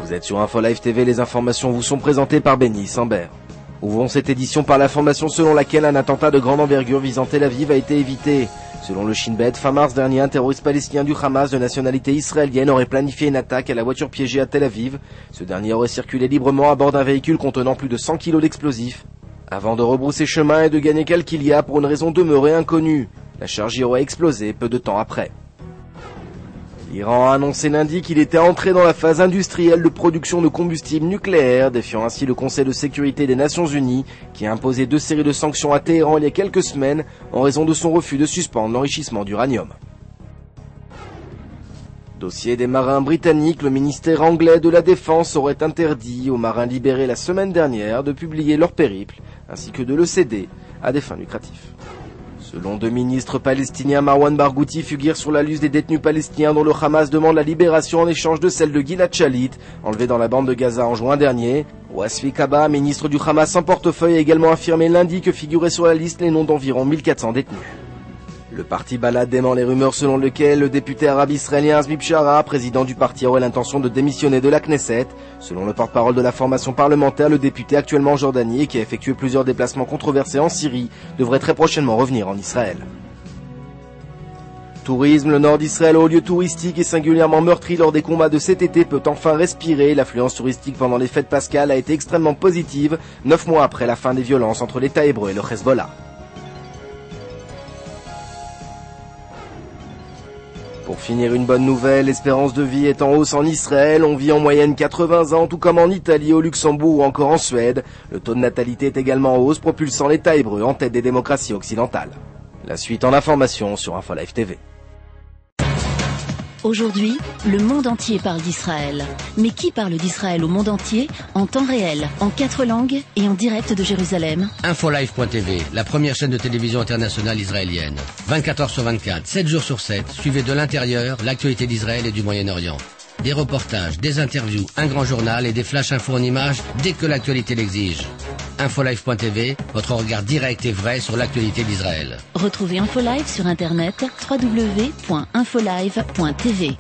Vous êtes sur Info Live TV, les informations vous sont présentées par Benny Sambert. Ouvrons cette édition par l'information selon laquelle un attentat de grande envergure visant Tel Aviv a été évité. Selon le Shin Bet, fin mars dernier, un terroriste palestinien du Hamas de nationalité israélienne aurait planifié une attaque à la voiture piégée à Tel Aviv. Ce dernier aurait circulé librement à bord d'un véhicule contenant plus de 100 kg d'explosifs, avant de rebrousser chemin et de gagner Kalkilia pour une raison demeurée inconnue. La charge y aurait explosé peu de temps après. L'Iran a annoncé lundi qu'il était entré dans la phase industrielle de production de combustible nucléaire, défiant ainsi le Conseil de sécurité des Nations Unies, qui a imposé 2 séries de sanctions à Téhéran il y a quelques semaines en raison de son refus de suspendre l'enrichissement d'uranium. Dossier des marins britanniques, le ministère anglais de la Défense aurait interdit aux marins libérés la semaine dernière de publier leur périple, ainsi que de le céder à des fins lucratives. Selon 2 ministres palestiniens, Marwan Barghouti figure sur la liste des détenus palestiniens dont le Hamas demande la libération en échange de celle de Gilad Shalit, enlevé dans la bande de Gaza en juin dernier. Wasfi Kaba, ministre du Hamas en portefeuille, a également affirmé lundi que figuraient sur la liste les noms d'environ 1400 détenus. Le parti Balad dément les rumeurs selon lesquelles le député arabe israélien Azmi Bishara, président du parti, aurait l'intention de démissionner de la Knesset. Selon le porte-parole de la formation parlementaire, le député actuellement en Jordanie et qui a effectué plusieurs déplacements controversés en Syrie devrait très prochainement revenir en Israël. Tourisme, le nord d'Israël, haut lieu touristique et singulièrement meurtri lors des combats de cet été, peut enfin respirer. L'affluence touristique pendant les fêtes pascales a été extrêmement positive, 9 mois après la fin des violences entre l'État hébreu et le Hezbollah. Pour finir, une bonne nouvelle, l'espérance de vie est en hausse en Israël. On vit en moyenne 80 ans, tout comme en Italie, au Luxembourg ou encore en Suède. Le taux de natalité est également en hausse, propulsant l'État hébreu en tête des démocraties occidentales. La suite en information sur Info Live TV. Aujourd'hui, le monde entier parle d'Israël. Mais qui parle d'Israël au monde entier, en temps réel, en 4 langues et en direct de Jérusalem? Infolive.tv, la première chaîne de télévision internationale israélienne. 24 heures sur 24, 7 jours sur 7, suivez de l'intérieur l'actualité d'Israël et du Moyen-Orient. Des reportages, des interviews, un grand journal et des flash infos en images dès que l'actualité l'exige. Infolive.tv, votre regard direct et vrai sur l'actualité d'Israël. Retrouvez InfoLive sur internet www.infolive.tv.